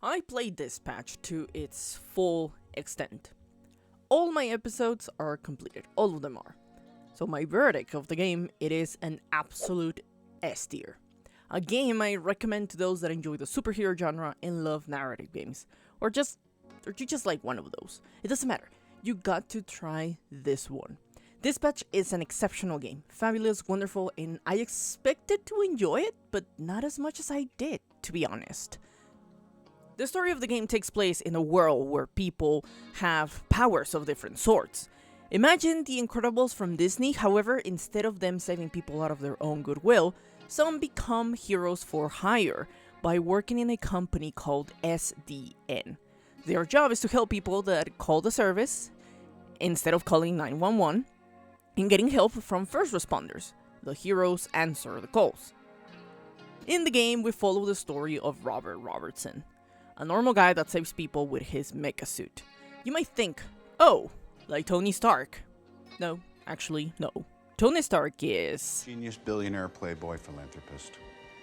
I played this patch to its full extent. All my episodes are completed, all of them are. So my verdict of the game, it is an absolute S tier. A game I recommend to those that enjoy the superhero genre and love narrative games, or you just like one of those. It doesn't matter. You got to try this one. This patch is an exceptional game, fabulous, wonderful, and I expected to enjoy it, but not as much as I did, to be honest. The story of the game takes place in a world where people have powers of different sorts. Imagine the Incredibles from Disney, however, instead of them saving people out of their own goodwill, some become heroes for hire by working in a company called SDN. Their job is to help people that call the service, instead of calling 911, and getting help from first responders. The heroes answer the calls. In the game, we follow the story of Robert Robertson, a normal guy that saves people with his mecha suit. You might think, oh, like Tony Stark. No, actually, no. Tony Stark is... Genius, billionaire, playboy, philanthropist.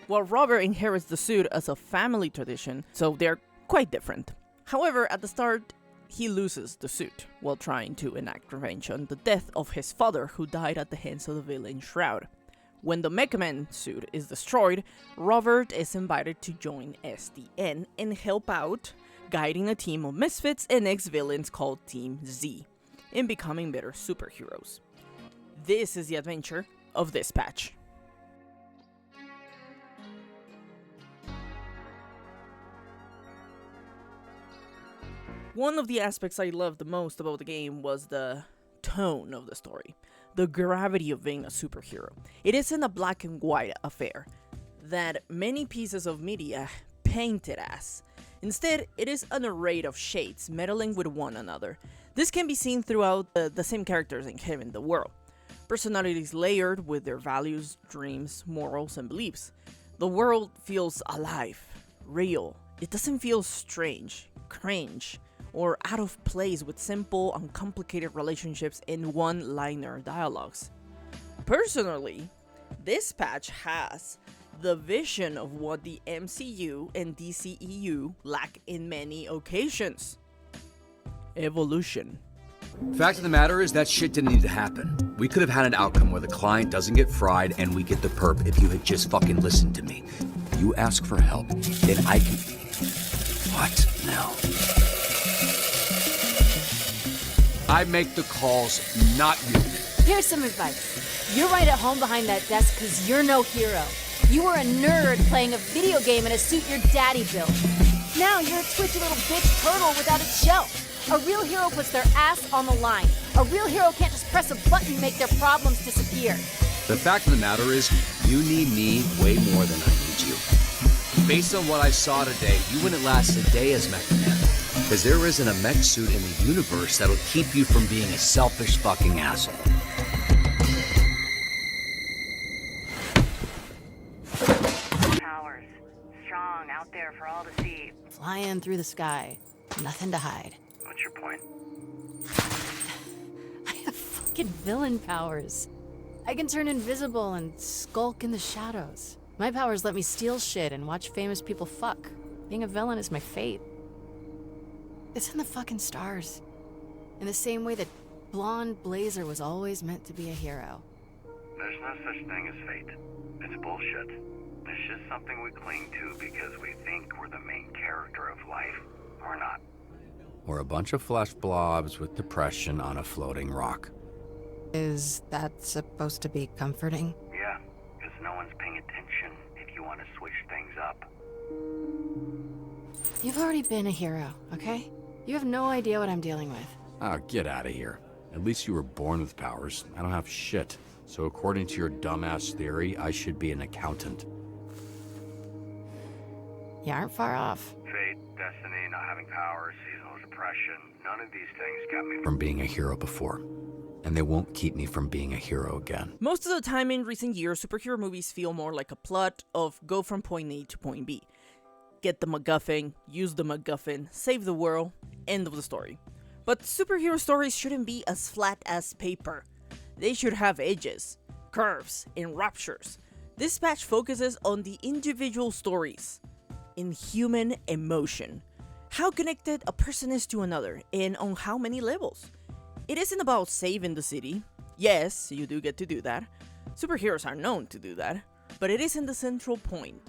Well, Robert inherits the suit as a family tradition, so they're quite different. However, at the start, he loses the suit while trying to enact revenge on the death of his father, who died at the hands of the villain Shroud. When the Mecha Man suit is destroyed, Robert is invited to join SDN and help out, guiding a team of misfits and ex-villains called Team Z in becoming better superheroes. This is the adventure of this patch. One of the aspects I loved the most about the game was the tone of the story, the gravity of being a superhero. It isn't a black and white affair that many pieces of media paint it as. Instead, it is an array of shades meddling with one another. This can be seen throughout the same characters in Kevin the World. Personalities layered with their values, dreams, morals, and beliefs. The world feels alive, real. It doesn't feel strange, cringe, or out of place with simple, uncomplicated relationships and one-liner dialogues. Personally, this patch has the vision of what the MCU and DCEU lack in many occasions. Evolution. Fact of the matter is that shit didn't need to happen. We could have had an outcome where the client doesn't get fried and we get the perp if you had just fucking listened to me. You ask for help, then I can... What now? I make the calls, not you. Here's some advice. You're right at home behind that desk because you're no hero. You were a nerd playing a video game in a suit your daddy built. Now you're a twitchy little bitch turtle without a shell. A real hero puts their ass on the line. A real hero can't just press a button and make their problems disappear. The fact of the matter is, you need me way more than I need you. Based on what I saw today, you wouldn't last a day as Mecha Man. Because there isn't a mech suit in the universe that'll keep you from being a selfish fucking asshole. Powers. Strong, out there for all to see. Flying through the sky. Nothing to hide. What's your point? I have fucking villain powers. I can turn invisible and skulk in the shadows. My powers let me steal shit and watch famous people fuck. Being a villain is my fate. It's in the fucking stars. In the same way that blonde Blazer was always meant to be a hero. There's no such thing as fate. It's bullshit. It's just something we cling to because we think we're the main character of life. We're not. Or a bunch of flesh blobs with depression on a floating rock. Is that supposed to be comforting? Yeah, because no one's paying attention if you want to switch things up. You've already been a hero, okay? You have no idea what I'm dealing with. Oh, get out of here. At least you were born with powers. I don't have shit. So according to your dumbass theory, I should be an accountant. You aren't far off. Fate, destiny, not having powers, seasonal depression, none of these things got me From being a hero before. And they won't keep me from being a hero again. Most of the time in recent years, superhero movies feel more like a plot of go from point A to point B. Get the MacGuffin, use the MacGuffin, save the world, end of the story. But superhero stories shouldn't be as flat as paper. They should have edges, curves, and ruptures. This patch focuses on the individual stories. in human emotion. How connected a person is to another, and on how many levels. It isn't about saving the city. Yes, you do get to do that. Superheroes are known to do that. But it isn't the central point.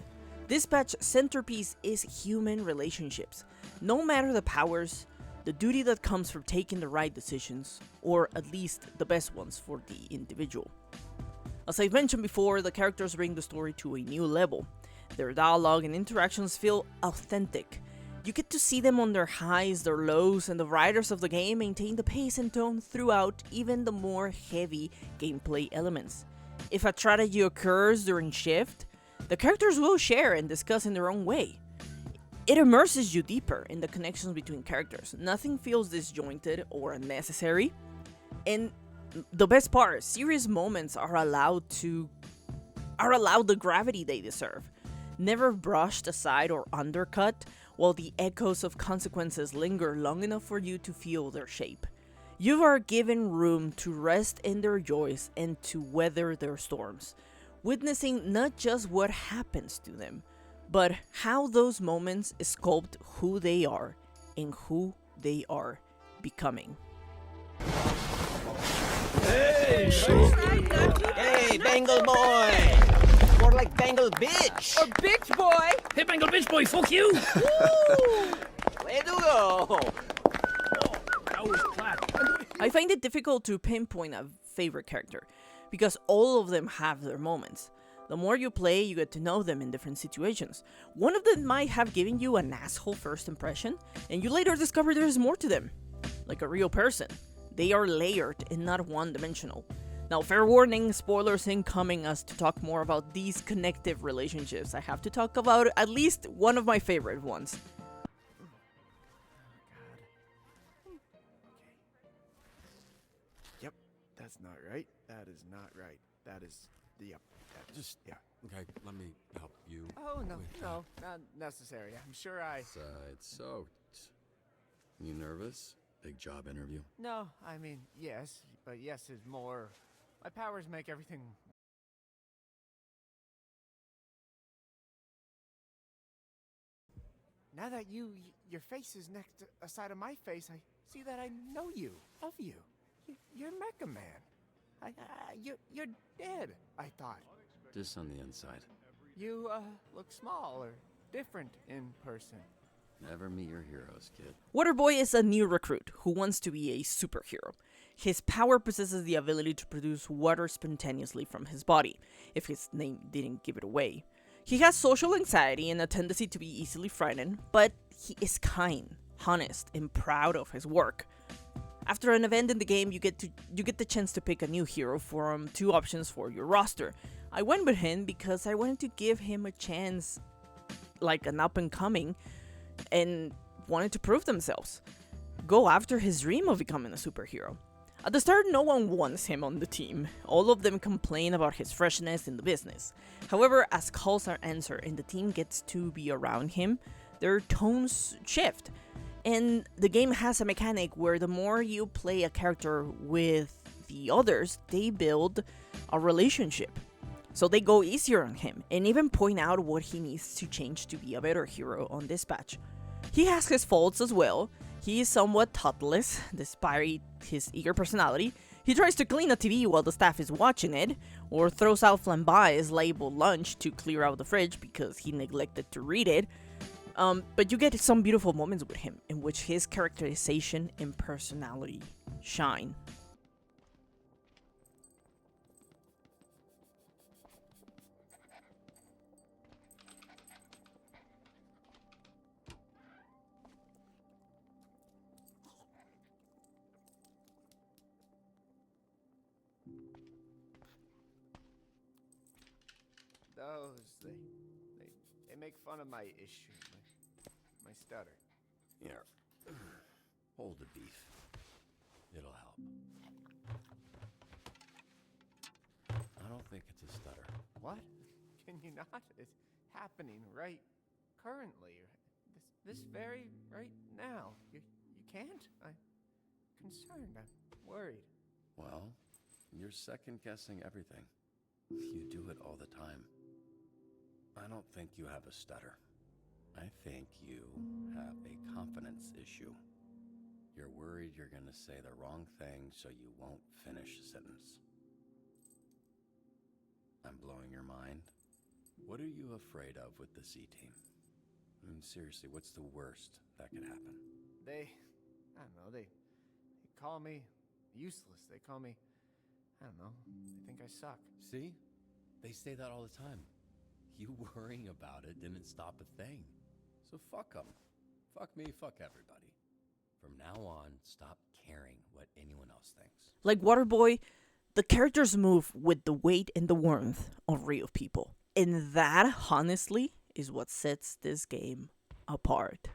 This patch's centerpiece is human relationships. No matter the powers, the duty that comes from taking the right decisions, or at least the best ones for the individual. As I've mentioned before, the characters bring the story to a new level. Their dialogue and interactions feel authentic. You get to see them on their highs, their lows, and the writers of the game maintain the pace and tone throughout even the more heavy gameplay elements. If a tragedy occurs during shift, the characters will share and discuss in their own way. It immerses you deeper in the connections between characters. Nothing feels disjointed or unnecessary. And the best part, serious moments are allowed the gravity they deserve, never brushed aside or undercut, while the echoes of consequences linger long enough for you to feel their shape. You are given room to rest in their joys and to weather their storms, witnessing not just what happens to them, but how those moments sculpt who they are and who they are becoming. Hey, Bengal boy! More like Bengal bitch! Or bitch boy! Hey, Bengal bitch boy, fuck you! Way to go! That was clap. I find it difficult to pinpoint a favorite character, because all of them have their moments. The more you play, you get to know them in different situations. One of them might have given you an asshole first impression, and you later discover there's more to them. Like a real person. They are layered and not one-dimensional. Now, fair warning, spoilers incoming as to talk more about these connective relationships. I have to talk about at least one of my favorite ones. Yep, that's not right. That is not right. That is, yep, just, yeah. Okay, let me help you. Oh, no, with no, not necessary. I'm sure It's soaked. You nervous? Big job interview. No, I mean, yes, but yes is more... My powers make everything... Now that your face is next to a side of my face, I see that I know you, of you. You're Mecha Man. You're dead, I thought. Just on the inside. You, look small or different in person. Never meet your heroes, kid. Waterboy is a new recruit who wants to be a superhero. His power possesses the ability to produce water spontaneously from his body, if his name didn't give it away. He has social anxiety and a tendency to be easily frightened, but he is kind, honest, and proud of his work. After an event in the game, you get the chance to pick a new hero from two options for your roster. I went with him because I wanted to give him a chance, like an up-and-coming, and wanted to prove themselves. Go after his dream of becoming a superhero. At the start, no one wants him on the team. All of them complain about his freshness in the business. However, as calls are answered and the team gets to be around him, their tones shift. And the game has a mechanic where the more you play a character with the others, they build a relationship. So they go easier on him and even point out what he needs to change to be a better hero on this patch. He has his faults as well. He is somewhat thoughtless, despite his eager personality. He tries to clean a TV while the staff is watching it, or throws out flambés labeled lunch to clear out the fridge because he neglected to read it. But you get some beautiful moments with him, in which his characterization and personality shine. They make fun of my issue, my stutter. Here. Hold the beef. It'll help. I don't think it's a stutter. What? Can you not? It's happening right currently. This very right now. You can't? I'm concerned. I'm worried. Well, you're second-guessing everything. You do it all the time. I don't think you have a stutter. I think you have a confidence issue. You're worried you're gonna say the wrong thing so you won't finish a sentence. I'm blowing your mind? What are you afraid of with the C-Team? I mean, seriously, what's the worst that could happen? I don't know, they call me useless. They call me, I don't know, they think I suck. See? They say that all the time. You worrying about it didn't stop a thing. So fuck them. Fuck me, fuck everybody. From now on, stop caring what anyone else thinks. Like Waterboy, the characters move with the weight and the warmth of real people. And that, honestly, is what sets this game apart.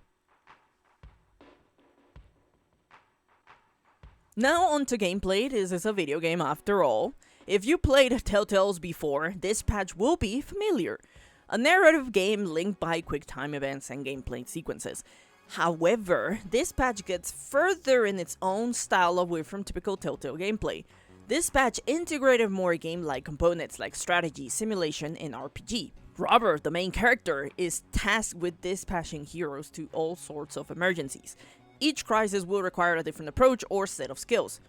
Now on to gameplay. This is a video game after all. If you played Telltale's before, this patch will be familiar. A narrative game linked by quick time events and gameplay sequences. However, this patch gets further in its own style away from typical Telltale gameplay. This patch integrated more game-like components like strategy, simulation, and RPG. Robert, the main character, is tasked with dispatching heroes to all sorts of emergencies. Each crisis will require a different approach or set of skills.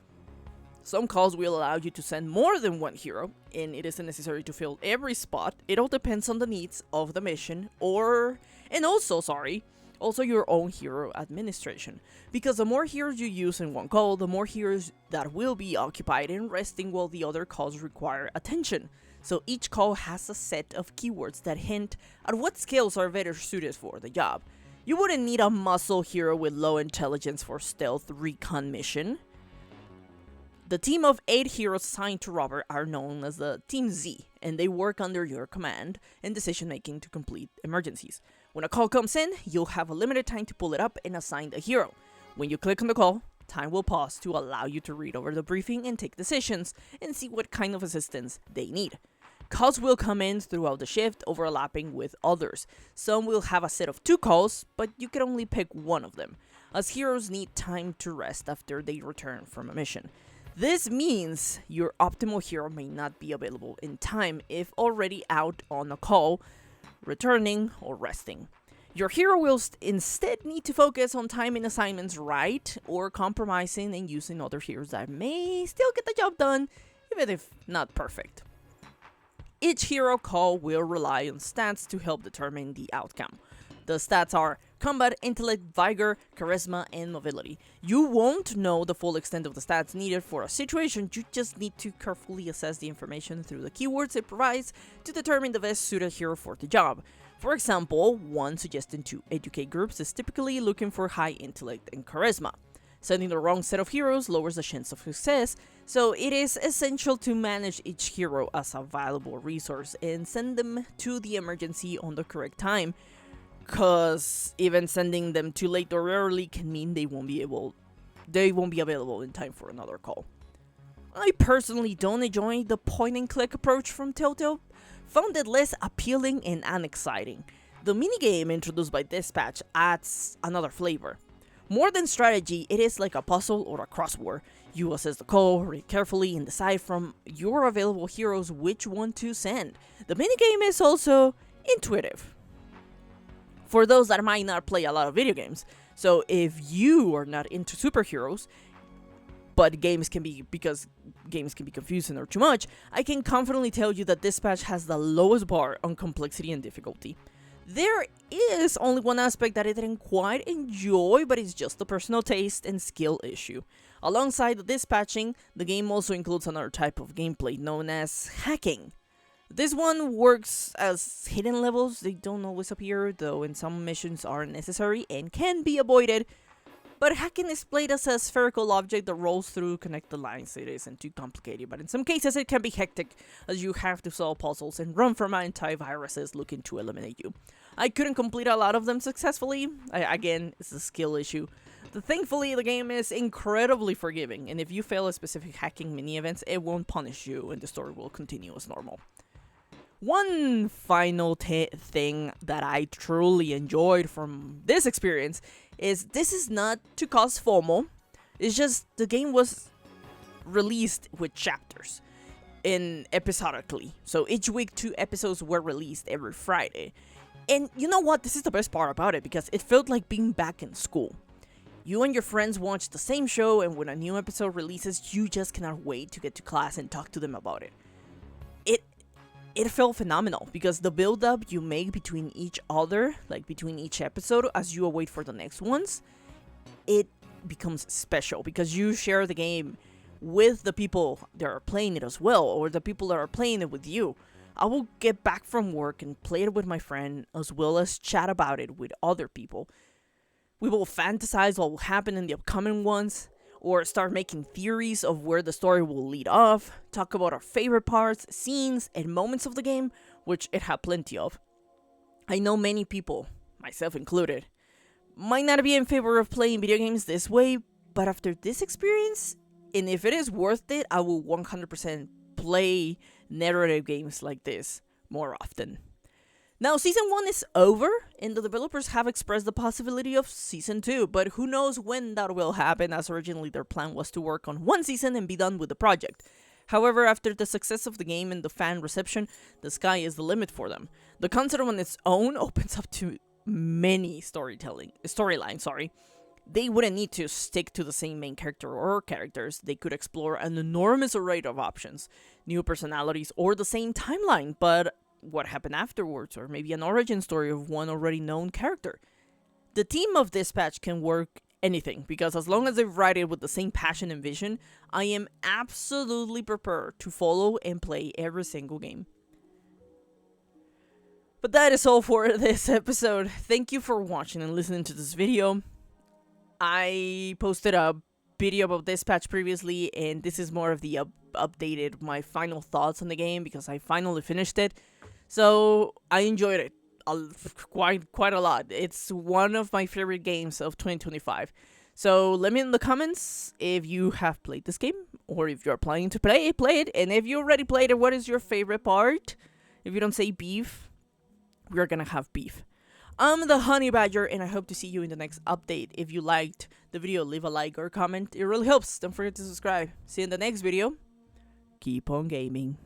Some calls will allow you to send more than one hero, and it isn't necessary to fill every spot. It all depends on the needs of the mission, also your own hero administration. Because the more heroes you use in one call, the more heroes that will be occupied and resting while the other calls require attention. So each call has a set of keywords that hint at what skills are better suited for the job. You wouldn't need a muscle hero with low intelligence for stealth recon mission. The team of 8 heroes assigned to Robert are known as the Team Z, and they work under your command and decision making to complete emergencies. When a call comes in, you'll have a limited time to pull it up and assign the hero. When you click on the call, time will pause to allow you to read over the briefing and take decisions and see what kind of assistance they need. Calls will come in throughout the shift, overlapping with others. Some will have a set of 2 calls, but you can only pick one of them, as heroes need time to rest after they return from a mission. This means your optimal hero may not be available in time if already out on a call, returning, or resting. Your hero will instead need to focus on timing assignments right, or compromising and using other heroes that may still get the job done, even if not perfect. Each hero call will rely on stats to help determine the outcome. The stats are combat, intellect, vigor, charisma, and mobility. You won't know the full extent of the stats needed for a situation. You just need to carefully assess the information through the keywords it provides to determine the best suited hero for the job. For example, one suggestion to educate groups is typically looking for high intellect and charisma. Sending the wrong set of heroes lowers the chance of success, so it is essential to manage each hero as a valuable resource and send them to the emergency on the correct time. Cause even sending them too late or early can mean they won't be available in time for another call. I personally don't enjoy the point and click approach from Telltale, found it less appealing and unexciting. The minigame introduced by this patch adds another flavor. More than strategy, it is like a puzzle or a crossword. You assess the call, read carefully, and decide from your available heroes which one to send. The minigame is also intuitive for those that might not play a lot of video games. So if you are not into superheroes, but games can be confusing or too much, I can confidently tell you that this patch has the lowest bar on complexity and difficulty. There is only one aspect that I didn't quite enjoy, but it's just a personal taste and skill issue. Alongside the dispatching, the game also includes another type of gameplay known as hacking. This one works as hidden levels. They don't always appear, though in some missions are necessary and can be avoided. But hacking is played as a spherical object that rolls through connected lines. It isn't too complicated, but in some cases it can be hectic, as you have to solve puzzles and run from antiviruses looking to eliminate you. I couldn't complete a lot of them successfully. Again, it's a skill issue. Thankfully, the game is incredibly forgiving, and if you fail a specific hacking mini-events, it won't punish you, and the story will continue as normal. One final thing that I truly enjoyed from this experience is this is not to cause FOMO. It's just the game was released with chapters episodically. So each week 2 episodes were released every Friday. And you know what? This is the best part about it, because it felt like being back in school. You and your friends watch the same show, and when a new episode releases, you just cannot wait to get to class and talk to them about it. It felt phenomenal, because the build-up you make between each other, like between each episode, as you await for the next ones, it becomes special, because you share the game with the people that are playing it as well, or the people that are playing it with you. I will get back from work and play it with my friend, as well as chat about it with other people. We will fantasize what will happen in the upcoming ones, or start making theories of where the story will lead off, talk about our favorite parts, scenes, and moments of the game, which it had plenty of. I know many people, myself included, might not be in favor of playing video games this way, but after this experience, and if it is worth it, I will 100% play narrative games like this more often. Now, Season 1 is over, and the developers have expressed the possibility of Season 2, but who knows when that will happen, as originally their plan was to work on one season and be done with the project. However, after the success of the game and the fan reception, the sky is the limit for them. The concept on its own opens up to many storylines. They wouldn't need to stick to the same main character or characters. They could explore an enormous array of options, new personalities, or the same timeline, but what happened afterwards, or maybe an origin story of one already known character. The team of Dispatch can work anything, because as long as they write it with the same passion and vision, I am absolutely prepared to follow and play every single game. But that is all for this episode. Thank you for watching and listening to this video. I posted a video about Dispatch previously, and this is more of the updated, my final thoughts on the game, because I finally finished it. So I enjoyed it quite a lot. It's one of my favorite games of 2025. So let me in the comments if you have played this game, or if you're planning to play it. And if you already played it, what is your favorite part? If you don't say beef, we're gonna have beef. I'm the Honey Badger, and I hope to see you in the next update. If you liked the video, leave a like or comment. It really helps. Don't forget to subscribe. See you in the next video. Keep on gaming.